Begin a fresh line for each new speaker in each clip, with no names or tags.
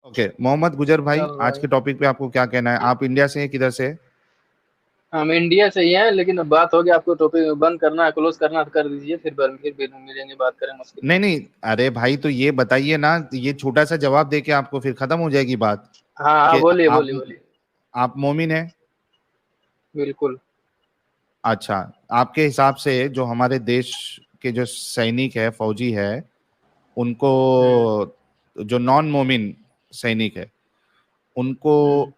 Okay, Mohammad गुजर भाई,
चल
आज
भाई,
के टॉपिक पे आपको क्या कहना है? आप इंडिया से हैं, किधर से?
हम इंडिया से ही हैं, लेकिन अब बात हो गया, आपको टॉपिक बंद करना है, क्लोज करना है तो कर दीजिए, फिर मिलेंगे, बात करें मुश्किल
नहीं
में।
नहीं, अरे भाई तो ये बताइए ना, ये छोटा सा जवाब दे के आपको फिर खत्म हो जाएगी बात।
हाँ हाँ,
कि
बोलिए
आप
बोलिए बोलिए।
आप मोमिन हैं?
बिल्कुल।
अच्छा, आपके हिसाब से जो हमारे देश के जो सैनिक है, फौजी है, उनको,
हम्म
जो नॉन मोमिन सैनिक है, उनको
हम्म।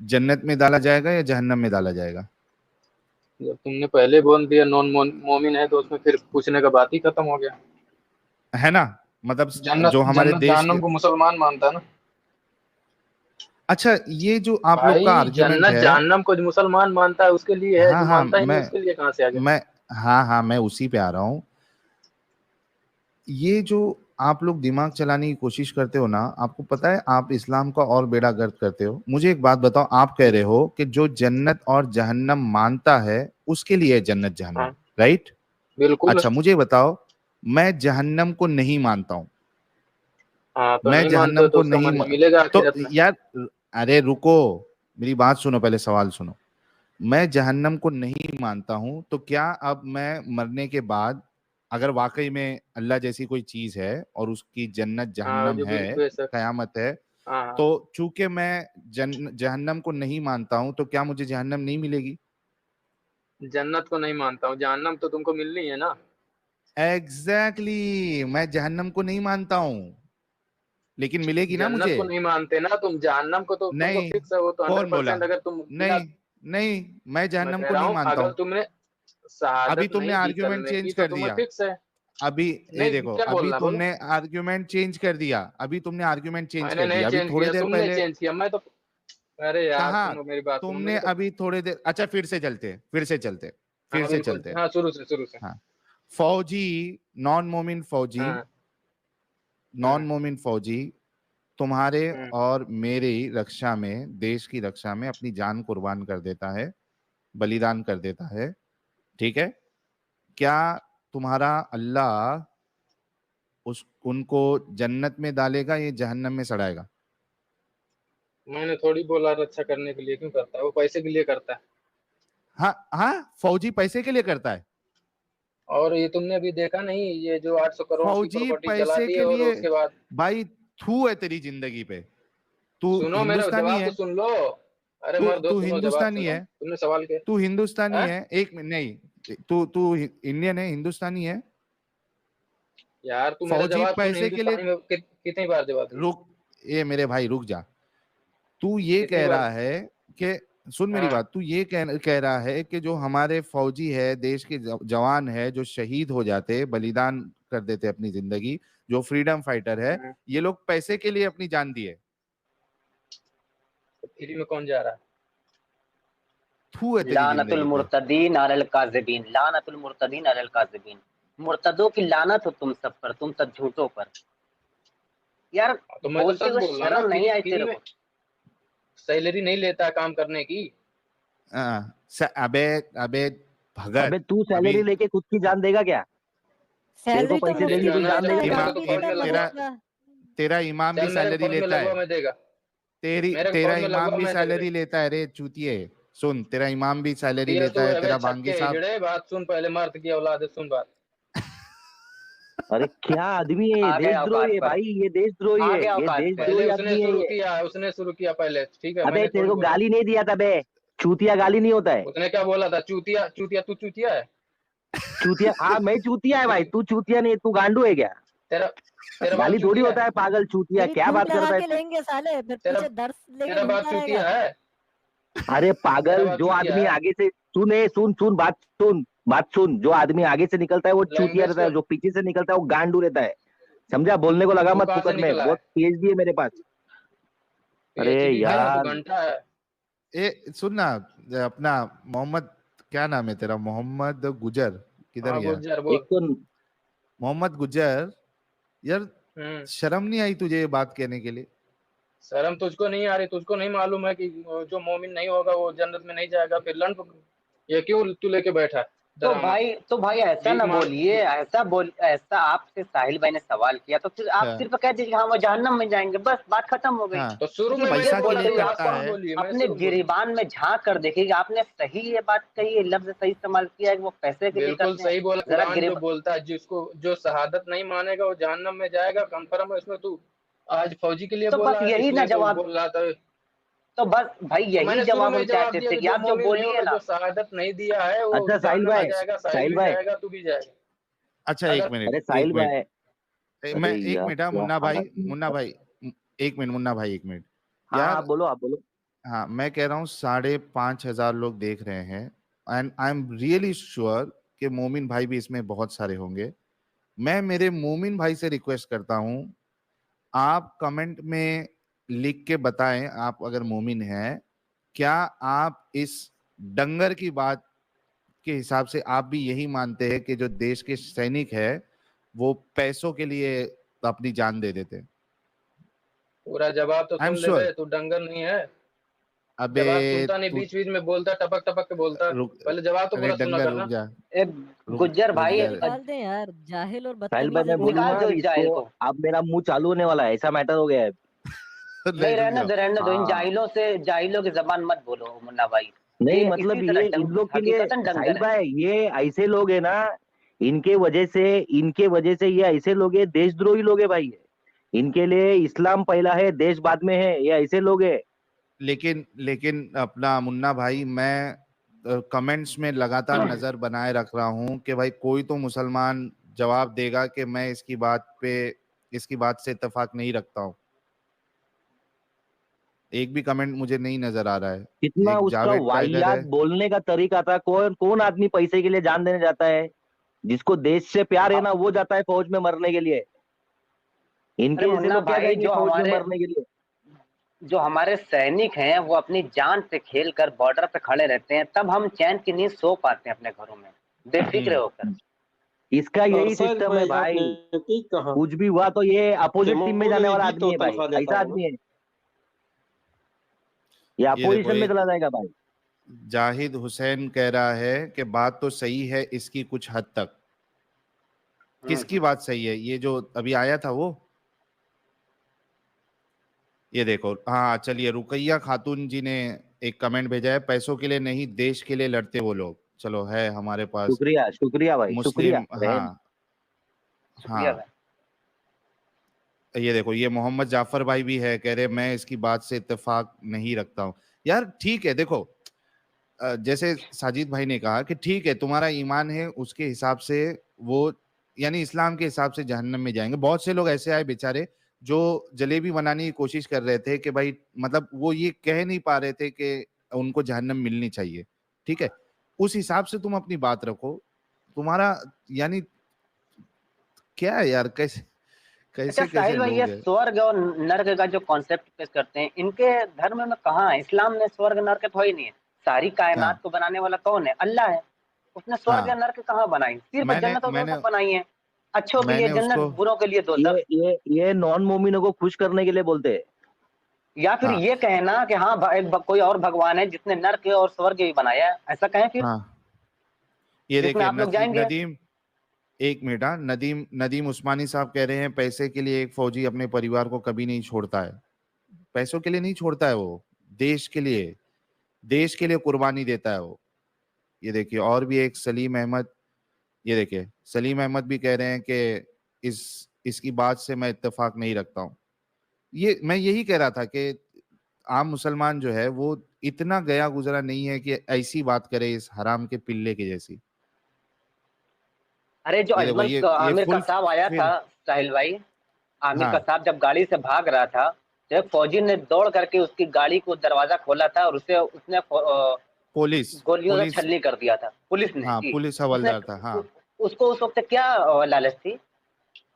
जन्नत में डाला जाएगा या जहन्नम में डाला जाएगा?
जब तुमने पहले बोल दिया नॉन मोमिन है, तो उसमें फिर पूछने का बात ही खत्म हो गया।
है ना? मतलब
जन्नत
जो हमारे
जन्नत
देश के,
जहन्नम को मुसलमान मानता है ना।
अच्छा, ये जो आप लोग का
भाई
आर्ग्यूमेंट
जन्नत
है,
जहन्नम को जो मुसलमान मानता है उसके लिए है,
हाँ
जो
हाँ,
मानता ही नहीं उसके लिए कहाँ से आ गया।
मैं हाँ हाँ, मैं उसी पे आ रहा हूँ। ये जो आप लोग दिमाग चलाने की कोशिश करते हो ना, आपको पता है आप इस्लाम का और बेड़ा गर्क करते हो। मुझे एक बात बताओ, आप कह रहे हो कि जो जन्नत और जहन्नम मानता है उसके लिए है जन्नत जहन्नम,
हाँ
राइट?
बिल्कुल।
अच्छा, मुझे बताओ, मैं जहन्नम को नहीं मानता हूं,
हाँ तो
मैं
नहीं मानते हो
जहन्नम
तो
को
उसका
नहीं
मिलेगा
तो
आखिरत में।
यार, अरे रुको, मेरी बात सुनो, पहले सवाल सुनो। मैं जहन्नम को नहीं मानता हूं, तो क्या अब मैं मरने के बाद, अगर वाकई में अल्लाह जैसी कोई चीज है और उसकी जन्नत
हाँ
जहन्नम
जो
है,
बेशक।
कयामत है,
हाँ हाँ।
तो चूंकि मैं जहन्नम को नहीं मानता हूं, तो क्या मुझे जहन्नम नहीं मिलेगी?
जन्नत को नहीं मानता हूँ, जहन्नम तो तुमको मिलनी है ना।
एग्जैक्टली exactly, मैं जहन्नम को नहीं मानता हूं, लेकिन मिलेगी ना
जन्नत
मुझे।
को नहीं मानते ना तुम, जहन्नम को तो तुमको
नहीं,
फिक्स है, वो तो हंड्रेड
कौन बोला?
परसेंट, अगर तुम बिना।
नहीं नहीं, मैं
मैं
जहन्नम
कह
को
रहा
नहीं
हूँ
मानता
अगर
हूं।
तुमने
अभी
शहादत
तुमने
नहीं दी
आर्ग्यूमेंट
कलमे
चेंज
की तो
कर
तुम्हें
दिया।
फिक्स है।
अभी ये
नहीं
देखो,
क्या
अभी
बोलना है, बोलो।
तुमने आर्ग्यूमेंट चेंज कर दिया, अभी तुमने आर्ग्यूमेंट चेंज
मैंने
कर
नहीं
दिया, अभी
चेंज
थोड़ी
किया,
देर
तुमने
पहले।
चेंज किया, मैं तो। अरे यार
कहा?
सुनो मेरी बात, सुनो
तुमने
मेरे को।
अभी थोड़ी देर, अच्छा फिर से चलते, फिर से चलते, फिर
हाँ
से
बिल्कुल,
चलते।
हाँ शुरू से।
हाँ, फौजी, नॉन मोमिन फौजी,
हाँ
नॉन
हाँ।
मोमिन फौजी तुम्हारे
हम्म।
और मेरी रक्षा में, देश की रक्षा में अपनी जान कुर्बान कर देता है, बलिदान कर देता है, ठीक है? क्या तुम्हारा अल्लाह उस उनको जन्नत में डालेगा या जहन्नम में सड़ाएगा?
मैंने थोड़ी बोला रक्षा करने के लिए क्यों करता है, वो पैसे के लिए करता है।
हाँ हाँ, फौजी पैसे के लिए करता है।
और ये तुमने अभी देखा नहीं, ये जो 800 करोड़ की
फौजी
प्रॉपर्टी जला
पैसे
दी
के
है, और
लिए,
उसके बाद।
भाई, थू है तेरी जिंदगी पे। तू
सुनो मेरा
हिंदुस्तानी
जवाब तो
है,
सुन लो। अरे
तू
मर्दो
तू
सुनो, जवाब
हिंदुस्तानी
सुनो,
है,
तुमने सवाल
तू हिंदुस्तानी
किया।
है, एक मिनट, नहीं, तू तू इंडियन है, हिंदुस्तानी है।
यार तू मेरा
फौजी
जवाब सुन,
पैसे के लिए,
हिंदुस्तानी में कितनी बार जवाब दिया।
रुक, ये मेरे भाई रुक जा। तू ये
कितनी
कह
बार।
रहा है कि, सुन मेरी
हाँ
बात, तू ये कह रहा है कि जो हमारे फौजी है, देश के जवान है, जो शहीद हो जाते, बलिदान कर देते अपनी जिंदगी, जो फ्रीडम फाइटर है,
हाँ।
ये लोग पैसे के लिए अपनी जान दिए।
तो फ्री में कौन जा रहा है।
थू है तेरी
लानतुल
जिंदगी पे।
मुर्तदीन अलल काज़िबीन, लानतुल मुर्तदीन अलल काज़िबीन। मुर्तदों की लानत हो तुम सब पर, तुम सब झूठों पर। यार
तो मैं तो
बोलते
सच
हुए
बोल रहा हूँ ना,
शर्म नहीं आई
फ्री
तेरे
में
को?
सैलरी नहीं लेता है काम करने की।
अबे, अबे
अबे
भगत,
तू
अभी
सैलरी लेके खुद की जान देगा क्या? तेरे को
सैलरी तो
पैसे
मुफ्त
देंगे
की
तो
देगा ना,
नहीं
जान
चल
देगा
देता,
क्या?
मेरे
काम
को
भी
फौज
देता
में
है
लगवा।
तेरा
पुलिस का।
तेरा इमाम भी
चल मेरे को
सैलरी
फौज में
लेता
लगवा,
है।
मैं देगा। मेरे को
तेरा
फौज में
इमाम
लगवा,
भी
मैं दे
सैलरी
देगा।
लेता है रे चूतिए। सुन, तेरा इमाम भी सैलरी
दिया
लेता
तू
है,
है बे
तेरा
छत
बांगी
के
साहब।
हिजड़े, बात सुन पहले, मर्द की औलाद है, सुन बात।
अरे क्या आदमी है ये,
आ गए औकात
देशद्रोही है
पर,
भाई, ये देशद्रोही
आ
है,
गए
ये
औकात पे।
पहले
देशद्रोही
उसने
आदमी है
शुरू
ये।
किया, उसने शुरू किया पहले, ठीक है,
अबे
मैंने
तेरे
थोड़ी
को
बोला।
गाली नहीं दिया था बे, चूतिया गाली नहीं होता है।
उसने क्या बोला था, चूतिया चूतिया, तू चूतिया है।
चूतिया, हाँ मैं चूतिया है
तू
भाई, तू चूतिया नहीं, तू गांडू है क्या?
तेरा तेरा बाप
गाली थोड़ी
चूतिया
होता
है।
है पागल चूतिया,
तेरी
क्या
फूक
बात
लगा
करता है
के
तू?
लेंगे साले, फिर
तेरा
पीछे दर्द लेके
तेरा बाप
घूमता
चूतिया
रहेगा।
है।
अरे
तेरा
पागल,
बाप
जो
चूतिया
आदमी
है।
आगे से, सुने सुन सुन बात सुन, बात सुन, जो आदमी आगे से निकलता है वो चूतिया
लैंग्वेज
रहता
को।
है, जो पीछे से निकलता है वो गांडू रहता है। समझा? बोलने को लगा
तू
मत
कहाँ से
फुकट में,
निकला है।
बहुत पीएचडी है मेरे पास। अरे
पीएचडी
भाई,
कहाँ, तू
यार,
घंटा है।
सुन ना, अपना मोहम्मद, क्या नाम है तेरा? मोहम्मद गुजर, किधर
हाँ
गया?
गुज्जर
एक
बोल।
तो
मोहम्मद गुजर, यार,
हम्म।
शर्म नहीं आई तुझे ये बात कहने के लिए?
शर्म तुझको नहीं आ रही, तुझको नहीं मालूम है कि जो मोमिन नहीं होगा वो जन्नत में नहीं जाएगा, फिर ये क्यों तू लेके बैठा है?
तो भाई ऐसा ना बोलिए, ऐसा आपसे साहिल भाई ने सवाल किया तो फिर आप
हाँ,
सिर्फ कह दीजिए हाँ वो जहन्नम में जाएंगे, बस बात खत्म हो गई।
हाँ,
तो शुरू
लेकिन
में मैंने
पैसा के
बोल
लिए
रहे
बोला,
आप
करता
आप
है।
बोलिए, मैं
अपने
शुरू बोलूं।
गिरेबान में झांक कर देखिएगा, आपने सही ये बात कही है, लफ्ज सही इस्तेमाल किया है कि वो पैसे के लिए
बिल्कुल
करते हैं।
सही बोला।
जरा
कुरान जो बोलता है, जिसको जो शहादत नहीं मानेगा वो जहन्नम में जाएगा, कंफर्म है। इसमें तू आज फौजी के लिए
तो बस
बोला है,
यही ना
इसलिए तो
जवाब,
बोल रहा था।
तो बस भाई
तो
यही
मैंने शुरू
जवाब
में
हम
ही जवाब
चाहते
दिया
थे
कि
कि
जो
आप जो
मोमिन नहीं
बोलिए
होगा,
ना।
जो शहादत नहीं दिया है, वो
अच्छा साहिल
जहन्नम में
भाई,
जाएगा, साहिल
साहिल
भी
भाई,
जाएगा, तू भी जाएगा।
अच्छा,
अगर
अरे
एक
साहिल
मिनट,
भाई,
मैं
अरे
एक
यार
मिनट, हाँ
क्या
मुन्ना भाई,
हालत है
मुन्ना
इनका।
भाई, एक मिनट मुन्ना भाई, एक मिनट
हाँ हाँ
यार।
बोलो, आप बोलो।
हाँ, मैं कह रहा हूँ 5,500 लोग देख रहे हैं, and I am really sure कि मोमिन भाई भी इसमें बहुत सारे होंगे। मैं मेरे मोमिन भाई से रिक्वेस्ट करता हूँ, आप कमेंट में लिख के बताएं, आप अगर मोमिन हैं, क्या आप इस डंगर की बात के हिसाब से आप भी यही मानते हैं कि जो देश के सैनिक है वो पैसों के लिए अपनी जान दे देते हैं?
पूरा जवाब तो
आई एम
सुन ले
श्योर।
बे, तू डंगर नहीं है।
अबे
जवाब सुनता नहीं,
तू
बीच बीच में बोलता, टपक टपक के बोलता।
रुक,
पहले जवाब तो
अरे
पूरा सुना
डंगर रुक
करना।
जा,
ए,
रुक
गुज्जर
रुक
भाई
जा।
निकाल दें यार, जाहिल और
साहिल भाई
बदतमीज है
मैं
दोनों।
निकाल
बोलूंगा
दो इस जाहिल
इसको,
को।
अब मेरा मुंह चालू होने वाला है, ऐसा मैटर हो गया है।
नहीं,
रुक
रहने
जाओ।
दो, रहने दो। इन
हाँ
जाहिलों की जबान मत बोलो मुन्ना भाई।
नहीं,
ये इसी
मतलब
तरह
ये इन लोग के लिए
हकीकतन
साहिल
डंगर है।
भाई, ये ऐसे लोग है ना, इनके वजह से ये ऐसे लोग है, देशद्रोही लोग है भाई। इनके लिए इस्लाम पहला है, देश बाद में है, ये ऐसे लोग है।
लेकिन लेकिन अपना मुन्ना भाई, मैं कमेंट्स में लगातार नजर बनाए रख रहा हूं कि भाई कोई तो मुसलमान जवाब देगा कि मैं इसकी बात से इत्तेफाक नहीं रखता हूं। एक भी कमेंट मुझे नहीं नजर आ रहा है।
कितना
एक
उसका
जावेद टाइगर
वाहियात
है।
बोलने का तरीका था। कौन कौन आदमी पैसे के लिए जान देने जाता है? जिसको देश से प्यार है ना, वो जाता है फौज में मरने के लिए।
अरे
इनके जैसे
मुन्ना
लोग क्या
भाई,
जाएंगे फौज में मरने के लिए?
जो हमारे सैनिक हैं वो अपनी जान से खेलकर बॉर्डर पे खड़े रहते हैं, तब हम चैन की नींद सो पाते हैं अपने घरों में बेफिक्र होकर।
इसका
और
यही
साहिल
सिस्टम है
भाई, आपने
भाई।
ठीक कहा
कुछ भी हुआ तो ये
कि
अपोजिट टीम में जाने
मौलवी
वाला
भी
आदमी
तो
है भाई,
तनख्वाह लेता
ऐसा
होगा।
आदमी है ये,
ये देखो,
अपोजिशन में चला
एक
जाएगा भाई।
जाहिद हुसैन कह रहा है कि बात तो सही है इसकी कुछ हद तक। किसकी बात सही है? ये जो अभी आया था वो, ये देखो। हाँ चलिए, रुकैया खातून जी ने एक कमेंट भेजा है, पैसों के लिए नहीं देश के लिए लड़ते वो लोग। चलो, है हमारे पास
शुक्रिया शुक्रिया भाई, शुक्रिया।
मुस्लिम। हाँ
शुक्रिया
हाँ,
भाई।
ये देखो, ये मोहम्मद जाफर भाई भी है, कह रहे मैं इसकी बात से इत्तेफाक नहीं रखता हूँ। यार ठीक है, देखो, जैसे साजिद भाई ने कहा कि ठीक है, तुम्हारा ईमान है उसके हिसाब से वो, यानी इस्लाम के हिसाब से जहन्नम में जाएंगे। बहुत से लोग ऐसे आए बेचारे जो जलेबी बनाने की कोशिश कर रहे थे कि भाई, मतलब वो ये कह नहीं पा रहे थे कि उनको जहन्नम मिलनी चाहिए। ठीक है, उस हिसाब से तुम अपनी बात रखो। तुम्हारा यानी क्या है यार, कैसे
अच्छा
कैसे कैसे
साहिल भाई, ये
लोग हैं।
स्वर्ग और नर्क का जो कॉन्सेप्ट पेश करते हैं, इनके धर्म में कहाँ है? इस्लाम में स्वर्ग नर्क तो ही नहीं है। सारी कायनात
हाँ
को बनाने वाला कौन है? अल्लाह है। उसने स्वर्ग या
हाँ,
नर्क कहाँ बनाई? सिर्फ
मैंने
जन्नत और
मैंने
दोजख बनाई है। अच्छों के लिए
मैंने
जन्नत,
उसको,
बुरों के लिए दोजख।
ये नॉन मोमिनों को खुश करने के लिए बोलते हैं।
या फिर
हाँ
ये कहना कि हाँ कोई और भगवान है जिसने नर्क और स्वर्ग भी बनाया है, ऐसा कहें फिर,
हाँ, ये
जिसमें
देखिए
आप लोग जाएंगे।
नदीम, एक मिनट। हाँ, नदीम नदीम उस्मानी साहब कह रहे हैं पैसे के लिए एक फौजी अपने परिवार को कभी नहीं छोड़ता है। पैसों के लिए नहीं छोड़ता है वो, देश के लिए कुर्बानी देता है वो। ये देखिए, और भी एक सलीम अहमद, ये देखिए सलीम अहमद भी कह रहे हैं कि इसकी बात से मैं इत्तेफाक नहीं रखता हूँ। ये मैं यही कह रहा था कि आम मुसलमान जो है वो इतना गया गुजरा नहीं है कि ऐसी बात करे इस हराम के पिल्ले की जैसी।
अरे जो
ये देखो,
अजमल
ये
आमिर
फुल
कसाब आया था,
फिर।
साहिल भाई, आमिर
हाँ,
कसाब जब गाड़ी से भाग रहा था, तो एक फौजी ने दौड़ करके उसकी गाड़ी को दरवाजा खोला था और उसने
पुलिस
गोलियों से
पुलिस
छलनी कर दिया था, पुलिस ने
हाँ,
जी।
पुलिस
उसने
हवलदार था। हाँ
उसको उस वक्त क्या लालच थी?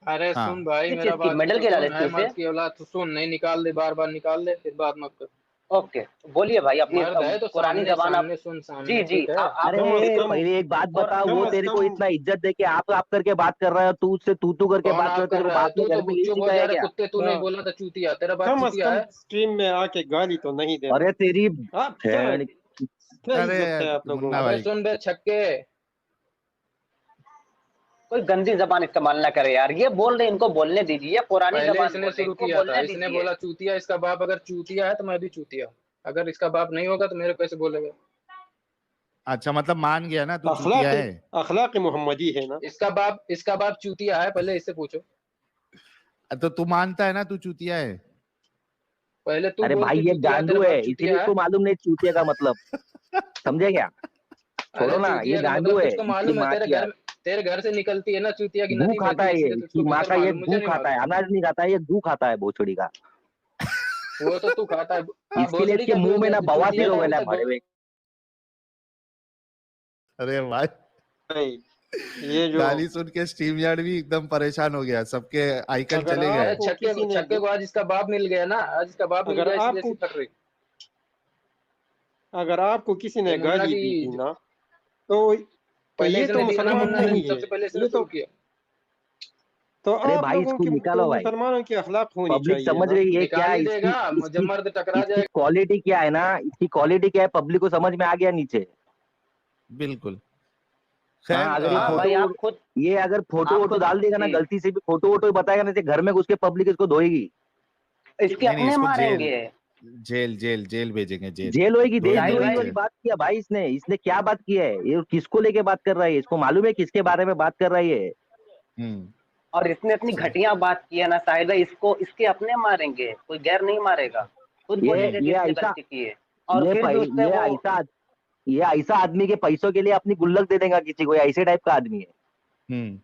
अरे
हाँ,
सुन भाई,
किस
मेरा
चीज की
बात
मेडल
तो
की
सुन।
लालच थी उसे?
अहमद की औलाद तो सुन, नहीं निकाल दे, बार बार निकाल दे, फिर बात मत कर।
ओके, बोलिए भाई, अपनी
मर्द है तो
पुरानी
सामने
जबान आप।
सामने सुन, सामने,
जी जी,
ठीक है।
आप
अरे
कम अज कम
पहले एक बात
और
बता,
कम
वो
अज
तेरे को
कम
इतना इज्जत दे के आप करके बात कर रहा है, तू उससे तू करके
कौन
बात कर रहा है,
आप कर
तेरे को
रहा है?
बाप ने
तू
घर
तो
में यही
चुप हो
सिखाया
जा
है
रहा
क्या?
कुत्ते, तू नहीं
हाँ,
बोला था चूतिया, तेरा बाप
कम अज
चूतिया
कम
है।
स्ट्रीम में आके गाली तो नहीं देना।
अरे तेरी
आप क्या
बहन,
क्या
अरे
इज्जत है आप लोगों
मुन्ना
में?
अबे
भाई,
सुन बे छक्के,
कोई गंदी जबान इस्तेमाल ना करे यार, ये बोल रहे इनको बोलने दीजिए, पुरानी
पहले
जबान
इसने
बोल रहे
शुरू
इनको
किया था,
बोलने
इसने
दीजिए।
बोला चूतिया, इसका बाप अगर चूतिया है तो मैं भी चूतिया, अगर इसका बाप नहीं होगा तो मेरे को कैसे बोलेगा?
अच्छा, मतलब मान गया ना तू चूतिया है।
अखलाक मोहम्मदी है ना।
इसका बाप चूतिया है, पहले इससे पूछो।
तो तू मानता है ना तू चूतिया है?
पहले तू
अरे
बोल
भाई
तू
ये
चूतिया है, तेरा
गांडू है,
बाप
इसीलिए
चूतिया है।
इसको मालूम नहीं चूतिया का मतलब, समझे क्या?
अरे
छोड़ो ना, ये
चूतिया का
गांडू
मतलब
है,
तुझको
इसकी
मालूम है,
माँ की यार
तेरे घर से निकलती है ना चूतिया की
गू
नदी
खाता
बहती है,
है, ये
इसलिए तुझको
इसकी माँ
बेहतर
का ये
मालूम, मुझे
गू
नहीं
खाता है,
मालूम।
अनाज नहीं खाता है, ये गू खाता है भोसड़ी का।
वो तो तू खाता है। हाँ,
इसके लिए
भोसड़ी
इसके
का भी
मुंह
हो
में
गया,
ना
तू
बवासीर
चूतिया
हो
था
गया
अभी
ना
तक
भरे हुए।
अरे भाई,
नहीं, ये जो
गाली सुन के स्ट्रीम यार्ड भी एकदम परेशान हो गया, सबके आइकन
अगर
चले गए।
आपको किसी ने
छक्के को आज इसका बाप मिल गया ना, आज इसका बाप मिल
अगर
गया, इसलिए
आपको
इसकी पट रही।
अगर आपको किसी
ये
ने
मुन्ना
गाली
की
दी थी ना, तो
पहले
ये तो
इसने दी ना,
मुसलमान
मुन्ना ने
नहीं है,
सबसे पहले इसने
ये
शुरू
तो
किया।
अरे
आप
भाई
लोगों
इसको
की
निकालो
तो
भाई,
मुसलमानों की अखलाक होनी
पब्लिक
चाहिए
समझ
ना।
रही है क्या
निकाल ही
इसकी
देगा, जब
इसकी
मर्द टकरा
इसकी
जाएगा।
क्वालिटी क्या है ना, इसकी क्वालिटी क्या है पब्लिक को समझ में आ गया नीचे।
बिल्कुल।
हाँ,
खैर
अगर ये
हाँ भाई, आप खुद
ये अगर फोटो
आप
वोटो
खुद
डाल देगा ना,
जी,
गलती से भी फोटो वोटो बताएगा ना, तो घर में घुस के पब्लिक इसको धोएगी,
इसके
नहीं नहीं,
अपने
इसको जेल
मारेंगे।
जेल जेल जेल भेजेंगे, जेल।
जेल होएगी, देश
धोएंगे
साहिल
नहीं,
धोएगी
भाई,
वाली
जेल।
बात किया भाई इसने। इसने क्या बात की है, ये किसको लेके बात कर रहा है, इसको मालूम है किसके बारे में बात कर रहा है ये?
हम्म।
और इसने इतनी
सही।
घटिया बात की है ना साहिल भाई, इसको इसके अपने मारेंगे, कोई गैर नहीं मारेगा। खुद बोलेगा कि
ये
इसने
ऐसा
गलती की है, और फिर भी उससे वो
ये ऐसा आदमी के पैसों के लिए अपनी गुल्लक दे देगा किसी को, ऐसे टाइप का आदमी है।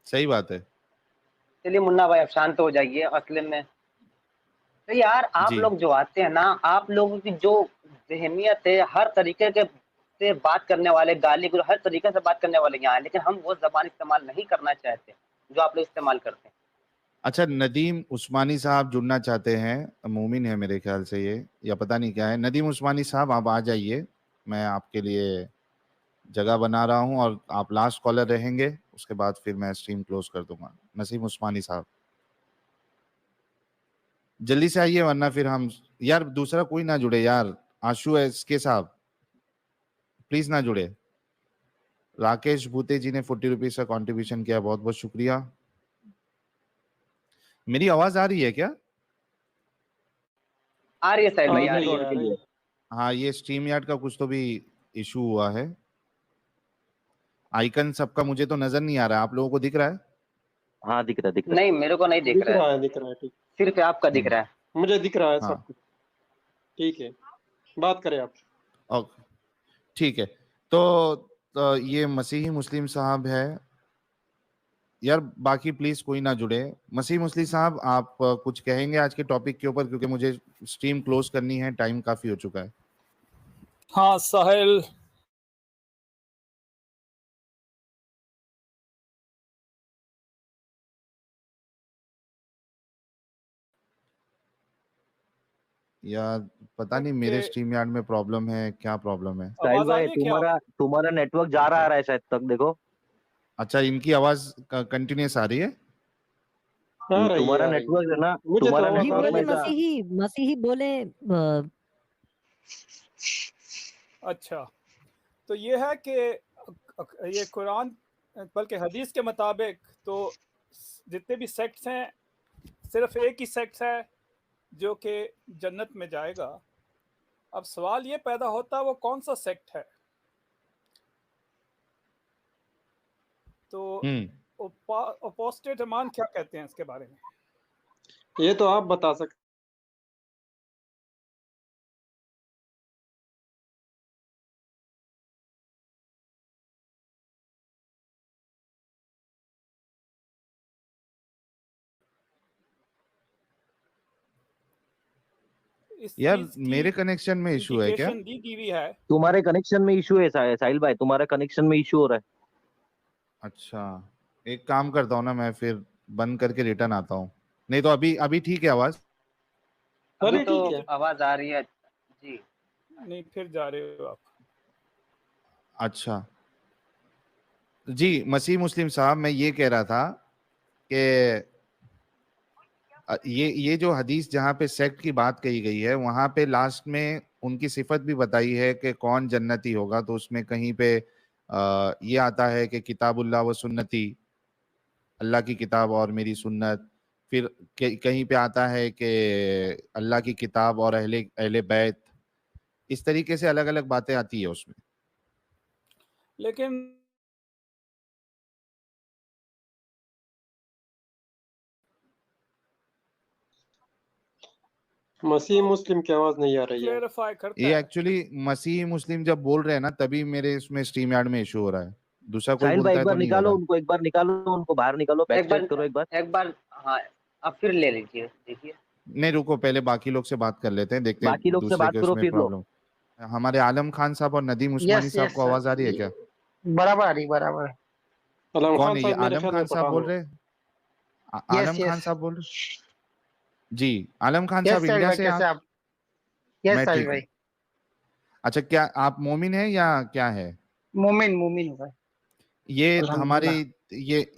सही बात है।
चलिए मुन्ना भाई, आप शांत हो जाइए। असली में तो यार आप
जी।
लोग जो आते हैं ना, आप लोगों की जो जहनियत है, हर तरीके के से बात करने वाले, गाली गुल हर तरीके से बात करने वाले यहाँ हैं, लेकिन हम वो जबान इस्तेमाल नहीं करना चाहते जो आप लोग इस्तेमाल करते हैं।
अच्छा, नदीम उस्मानी साहब जुड़ना चाहते हैं, मोमिन है मेरे ख्याल से ये, या पता नहीं क्या है। नदीम उस्मानी साहब आप आ जाइए, मैं आपके लिए जगह बना रहा हूं, और आप लास्ट कॉलर रहेंगे, उसके बाद फिर मैं स्ट्रीम क्लोज कर दूंगा। नसीम उस्मानी साहब जल्दी से आइए, वरना फिर हम, यार दूसरा कोई ना जुड़े यार। आशु एस के साहब प्लीज ना जुड़े। राकेश भूते जी ने 40 रुपीज का कंट्रीब्यूशन किया, बहुत बहुत शुक्रिया। मेरी आवाज आ रही है क्या?
आ रही है साहिल भाई,
आ
आ
रही
रही
है,
है।
आ रही है।
हाँ, ये स्ट्रीम यार्ड का कुछ तो भी इशू हुआ है। आइकन सबका मुझे तो नजर नहीं आ रहा है, आप लोगों को दिख रहा है?
हाँ दिख रहा है।
नहीं, मेरे को नहीं दिख रहा है,
दिख रहा है, ठीक।
सिर्फ आपका दिख रहा है।
मुझे दिख रहा है
हाँ।
सब कुछ, ठीक है, बात करें आप।
ओके, ठीक है। तो ये मसीही मुस्लिम साहब है यार, बाकी प्लीज कोई ना जुड़े। मसीह मुस्लिम साहब आप कुछ कहेंगे आज के टॉपिक के ऊपर, क्योंकि मुझे स्ट्रीम क्लोज करनी है, टाइम काफी हो चुका है।
हाँ साहिल,
यार पता नहीं मेरे स्ट्रीम यार्ड में प्रॉब्लम है, क्या प्रॉब्लम है?
साहिल भाई तुम्हारा नेटवर्क जा रहा है शायद तक, देखो।
अच्छा, इनकी आवाज कंटिन्यूस आ रही है?
तुम्हारा नेटवर्क है ना, तुम्हारा
जी
नेटवर्क
बोले,
में
मसीही बोले।
अच्छा, तो ये है कि ये कुरान बल्कि हदीस के मुताबिक तो जितने भी सेक्ट्स हैं, सिर्फ एक ही सेक्ट है जो कि जन्नत में जाएगा। अब सवाल ये पैदा होता है वो कौन सा सेक्ट है? तो अपोस्टेट ईमान क्या कहते हैं इसके बारे में?
ये तो आप बता सकते।
यार मेरे कनेक्शन में इशू है क्या?
तुम्हारे कनेक्शन में इशू है साहिल भाई, तुम्हारे कनेक्शन में इशू हो रहा है।
अच्छा, एक काम करता हूँ ना, मैं फिर बंद करके रिटर्न आता हूँ। नहीं तो अभी ठीक है आवाज?
अभी तो आवाज आ रही है जी।
नहीं, फिर जा रहे हो आप?
अच्छा जी, मसीह मुस्लिम साहब, मैं ये कह रहा था कि ये जो हदीस जहाँ पे सेक्ट की बात कही गई है, वहां पे लास्ट में उनकी सिफत भी बताई है कि कौन जन्नती होगा, तो उसमें कहीं पे ये आता है कि किताबुल्लाह व सुन्नती, अल्लाह की किताब और मेरी सुन्नत। फिर कहीं पे आता है कि अल्लाह की किताब और अहले अहले बैत। इस तरीके से अलग अलग बातें आती है उसमें।
लेकिन
मसीह मुस्लिम की आवाज नहीं आ रही है।
क्लेरिफाई करता
ये
है।
एक्चुअली मसीह मुस्लिम जब बोल रहे हैं ना, तभी मेरे इसमें स्ट्रीम यार्ड में इशू हो रहा है। दूसरा कोई
साहिल भाई
बोलता
एक
है तो
बार
नहीं हो
निकालो
रहा है।
उनको, एक बार निकालो उनको, बाहर निकालो, बैक
एक बार
करो एक बार।
हाँ, अब फिर ले लीजिए, देखिए।
नहीं रुको, पहले बाकी लोग से बात कर लेते हैं, देखते हैं
बाकी लोग से
दूसरे
बात
के
करो
उसमें
फिर लो।
प्रॉब्लम। हमारे आलम खान साहब और नदीम उस्मानी
यस
साहब
यस
को आवाज आ रही है क्या?
बराबर आ रही, बराबर।
आलम
कौन
खान
है ये?
साहब मेरे
आलम
ख्याल
खान
में
साहब
पठान
बोल
है।
रहे हैं?
यस
आलम खान
यस
साहब बोल रहे? जी, आलम खान
यस
साहब
साहिल
इंडिया
भाई,
से
कैसे
आप?
आप? यस
मैं
साहिल
ठीक हूँ।
भाई।
अच्छा, क्या आप मोमिन हैं या क्या है?
मोमिन मोमिन भाई,
ये हमारे
अल्हम्दुलिल्लाह।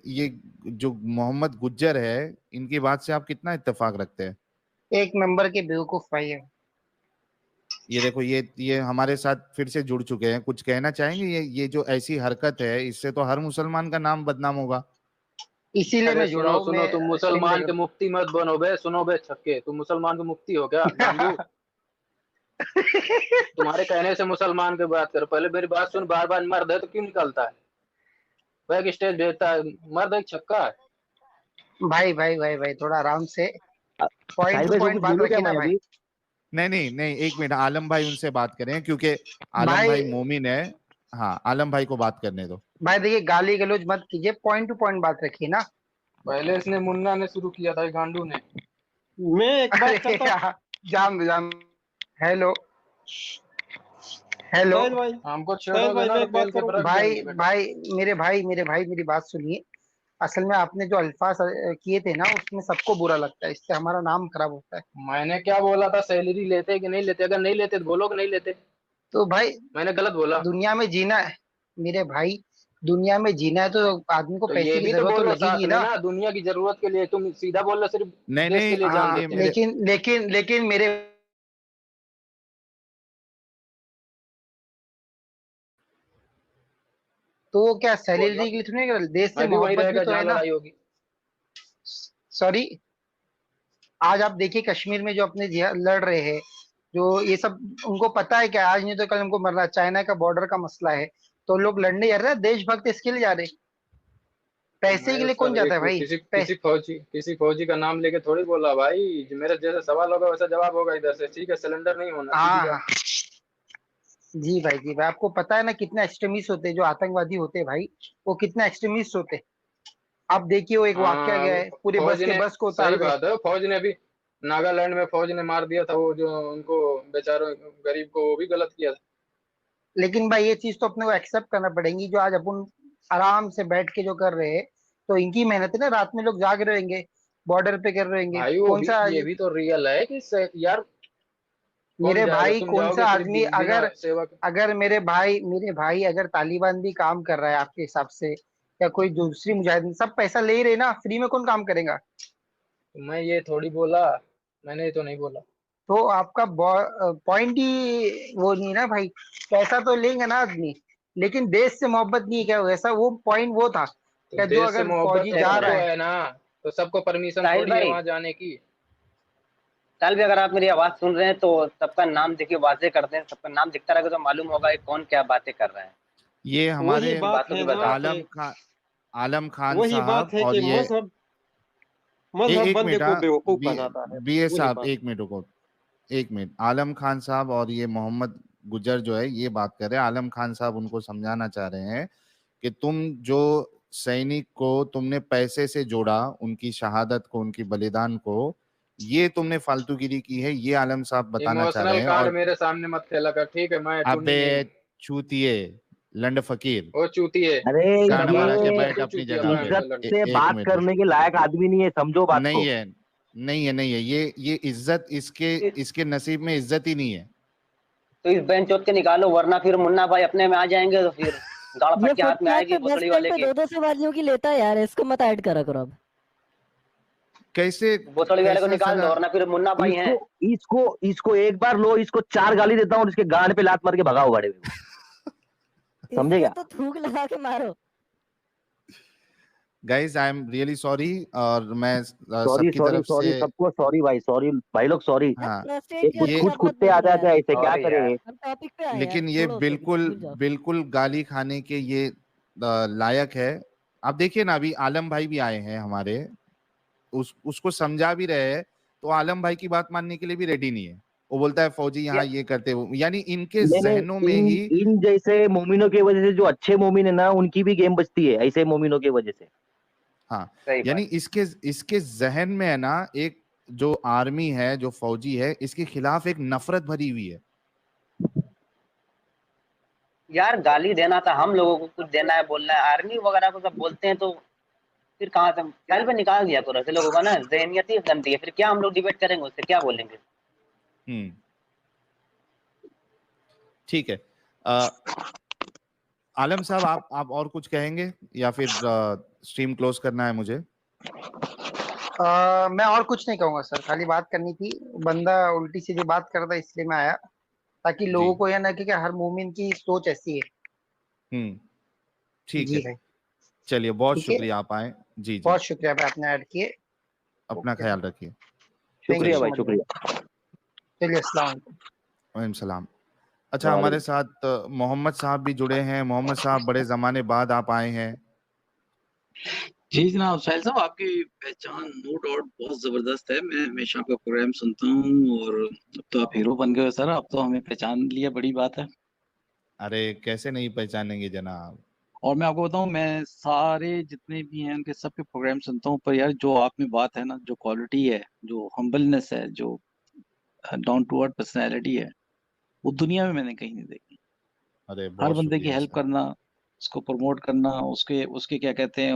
ये जो मोहम्मद गुज्जर है, इनकी बात से आप कितना इत्तेफाक रखते हैं?
एक नंबर के बेवकूफ भाई है।
ये देखो, ये हमारे साथ फिर से जुड़ चुके हैं। कुछ कहना चाहेंगे? ये जो ऐसी हरकत है, इससे तो हर मुसलमान का नाम बदनाम होगा।
इसीलिए
अरे
मैं जुड़ा
सुनो
हूँ,
सुनो, तुम
मैं स्ट्रीम
मुसलमान के
देखा।
मुफ्ती मत बनो बे, सुनो बे छक्के, तुम मुसलमान के मुफ्ती हो क्या गांडू? तुम्हारे कहने से मुसलमान की बात करो, पहले मेरी बात सुन। बार बार मर्द है तो क्यों निकलता है? बैक स्टेज भेजता है, मर्द एक छक्का है।
भाई भाई भाई भाई, थोड़ा आराम से पॉइंट
साहिल
टू
भाई से
पॉइंट
कुछ
बात
बोलूं क्या
रखिए ना
मैं
भाई।
अभी?
नहीं नहीं नहीं, एक मिनट, आलम भाई उनसे बात करें, क्योंकि आलम
भाई
भाई मोमिन है। हाँ, आलम भाई को बात करने दो।
भाई देखिए, गाली गलौज मत कीजिए, पॉइंट टू पॉइंट बात रखिए ना।
पहले इसने मुन्ना ने शुरू किया था, ये गांडू ने।
मैं एक बात
अरे
करता हूँ
यार, जाम। Hello hello.
साहिल भाई।
हमको
साहिल
छेड़ोगे
भाई
ना
मैं
तो
एक बात
पेल के
करूँ।
रख
भाई
देंगे बेटा।
भाई मेरी बात सुनिए। असल में आपने जो अल्फाज किए थे ना, उसमें सबको बुरा लगता है, इससे हमारा नाम खराब होता है।
मैंने क्या बोला था? सैलरी लेते कि नहीं लेते? अगर नहीं लेते तो बोलो कि नहीं लेते।
तो भाई,
मैंने गलत बोला?
दुनिया में जीना है मेरे भाई, दुनिया में जीना है तो आदमी को
तो ये
पैसे की
भी तो
जरूरत तो
बोलो साथ
लगेगी
में
ना।
ना, दुनिया की जरूरत के लिए। तुम सीधा बोल रहे हो, सिर्फ
नहीं
देश
नहीं,
के लिए जान
हाँ,
देते हो।
मेरे
लेकिन मेरे तो वो क्या
बोलो,
सैलरी के लिए थोड़ी ना, देश से
मैं भी वहीं
मोहब्बत भी
रहेगा
तो है
जहाँ
ना।
लड़ाई होगी।
सॉरी, आज आप देखिए कश्मीर में जो अपने लड़ रहे हैं, जो ये सब, उनको पता है क्या आज नहीं तो कल हमको मरना। चाइना का बॉर्डर का मसला है, तो लोग लड़ने जा रहे हैं, देशभक्त इसके लिए जा रहे हैं। पैसे
मैं
के लिए
उसका
कौन जाता
एक
है भाई?
किसी फौजी का नाम लेके थोड़ी बोला भाई। जो मेरे जैसा सवाल होगा वैसा जवाब होगा इधर से, ठीक है? सिलेंडर नहीं होना, सीधी
हाँ
बात।
हाँ, जी भाई, आपको पता है ना कितने एक्सट्रीमिस्ट होते हैं जो आतंकवादी होते हैं भाई, वो कितने एक्सट्रीमिस्ट होते हैं। आप देखिए, वो एक वाक्य
हाँ,
गया है, पूरे
फौज ने,
बस को
सही
उतार दे।
बात है, फौज ने भी नागालैंड में फौज ने मार दिया था वो जो उनको, बेचारों गरीब को, वो भी गलत किया था।
लेकिन भाई ये चीज तो अपने को एक्सेप्ट करना पड़ेगी, जो आज अपन आराम से बैठ के जो कर रहे हैं, तो इनकी मेहनत है ना। रात में लोग जाग रहेंगे, बॉर्डर पे कर रहेंगे,
भाई वो
कौन
भी,
सा
ये भी तो रियल है कि यार, कौन
मेरे
जाएगा?
भाई,
तुम
कौन सा
जाओगे सिर्फ
आदमी,
बिना
अगर
सेवा के?
अगर मेरे भाई अगर तालिबान भी काम कर रहा है आपके हिसाब से, या कोई दूसरी मुजाहिदीन, सब पैसा ले ही रहे ना, फ्री में कौन काम करेगा?
तो मैं ये थोड़ी बोला, मैंने ये तो नहीं बोला।
तो आपका पॉइंट ही वो नहीं ना भाई। पैसा तो लेंगे ना आदमी, लेकिन देश से मोहब्बत नहीं है क्या? वैसा वो पॉइंट वो था
तो
क्या, जो
देश से
अगर
मोहब्बत
फौजी
तो
जा रहा
सबको
है।
है ना, तो सबको परमिशन
साहिल
थोड़ी है
भाई,
वहां जाने की।
साहिल भाई, अगर आप मेरी आवाज सुन रहे हैं तो सबका नाम देखिए, वाजे करते हैं, सबका नाम दिखता रहेगा तो मालूम होगा ये कौन क्या बातें कर रहे हैं।
ये
वही
हमारे
बात
बातों
है
की
ना
वजह
कि
आलम खान
वही बात
साहब
है
और
कि
ये
मजहब
एक
बंदे
मिनट,
को बेवकूफ
बी
बनाता है।
बी ए
वही
साहब,
बात।
एक मिनट रुको, एक मिनट। आलम खान साहब और ये मोहम्मद गुजर जो है, ये बात कर रहे हैं। आलम खान साहब उनको समझाना चाह रहे हैं कि तुम जो सैनिक को तुमने पैसे से जोड़ा, उनकी शहादत को, उनकी बलिदान को, ये तुमने फालतूगिरी की है, ये आलम साहब बताना चाह रहे
इमोशनल
हैं।
कार्ड
और
मेरे सामने मत खेला कर, ठीक है? मैं टुन्नी
अबे
नहीं हूँ।
चूतिए, लंड फकीर,
वो चूती है,
अरे
गांड
लड़वा
मारा के
चूती है,
बैठ
ये
तू
अपनी
चूतिया
जगह
बाहर
पे।
से
इज्जत
लड़की।
से
एक
बात
मिनट,
करने के लायक आदमी नहीं है, समझो बात
नहीं
को।
है, नहीं है, ये इज्जत, इसके नसीब में इज्जत ही नहीं है।
तो इस बेंच चोट के निकालो, वरना फिर मुन्ना भाई अपने में आ जाएंगे, तो फिर गाड़
ये
फट के हाथ में
फुटपाथ
आएगी
पे बस
भोसड़ी
स्टैंड
वाले
पे
के।
2-2 सवारियों की लेता है यार, इसको मत ऐड करा करो अब।
कैसे
भोसड़ी वाले को
कैसे
निकाल दो,
सजा?
वरना फिर मुन्ना भाई हैं।
इसको एक बार लो, इसको 4 गाली देता हूँ और इसके गांड पे लात मार के भगाओ गाड़ी में। समझे क्या?
तो थूक लगा के मारो।
Guys I am really sorry, और मैं
सॉरी
सबकी
सॉरी
तरफ
सॉरी,
से
सबको सॉरी भाई, सॉरी भाई लोग, सॉरी।
यार
हाँ
फ्रस्ट्रेट
ये
की
कुछ
हद
ये
कुछ
आप मत
कुत्ते आ
बोलो
जाते
यार।
हैं ऐसे, क्या
सॉरी यार।
करें?
हम टॉपिक पे आए यार,
लेकिन ये
छोड़ो उसको,
बिल्कुल
भूल जाओ।
बिल्कुल गाली खाने के ये लायक है। आप देखिए ना, अभी आलम भाई भी आए हैं हमारे, उसको समझा भी रहे हैं, तो आलम भाई की बात मानने के लिए भी रेडी नहीं है। वो बोलता है फौजी यहाँ ये करते हो, यानी इनके
नहीं
जहनों में
इन
ही।
इन जैसे मोमिनों की वजह से जो अच्छे मोमिन है ना, उनकी भी गेम बचती है ऐसे मोमिनों की वजह से।
हाँ,
सही
यानी
बात।
इसके जहन में है ना, एक जो आर्मी है, जो फौजी है, इसके खिलाफ एक नफरत भरी हुई है।
यार गाली देना था, हम लोगों को कुछ देना है, बोलना है, आर्मी वगैरह को सब बोलते हैं तो फिर कहाँ से साइड पे निकाल दिया करो ऐसे लोगों का ना, जहनियत ही गंदी है, फिर क्या हम लोग डिबेट करेंगे उससे, क्या बोलेंगे?
ठीक है। आलम साहब, आप और कुछ कहेंगे या फिर स्ट्रीम क्लोज करना है मुझे?
मैं और कुछ नहीं कहूंगा सर, खाली बात करनी थी। बंदा उल्टी सीधी बात कर रहा, इसलिए मैं आया, ताकि
जी।
लोगों को यह ना कि हर मोमिन की सोच ऐसी है।
ठीक
जी
है,
भाई।
चलिए, बहुत
ठीक है,
शुक्रिया आप आए। जी जी,
बहुत शुक्रिया भाई, आपने ऐड किए।
अपना
ओके,
ख्याल रखिए।
थैंक यू
शुक्रिया
सो
भाई,
मच।
शुक्रिया।
चलिए, अस्सलाम वालेकुम।
वालेकुम सलाम। अच्छा, हमारे साथ मोहम्मद साहब भी जुड़े हैं। मोहम्मद साहब, बड़े जमाने बाद आप आए हैं।
जी जनाब, साहिल साहब आपकी पहचान नो डाउट बहुत जबरदस्त है। मैं हमेशा आपका प्रोग्राम सुनता हूँ और अब तो आप हीरो बन गए हो सर, अब तो हमें पहचान लिया, बड़ी बात है।
अरे कैसे नहीं पहचानेंगे जनाब।
और मैं आपको बताऊं, मैं सारे जितने भी हैं उनके सबके प्रोग्राम सुनता हूँ, पर यार जो आप में बात है ना, जो क्वालिटी है, जो हम्बलनेस है, जो डाउन टू अर्थ पर्सनैलिटी है, वो दुनिया में मैंने कहीं नहीं देखी।
अरे
हर
बहुत
बंदे की
शुक्रिया
हेल्प
सर।
करना, उसको प्रमोट करना, उसके उसके क्या कहते हैं,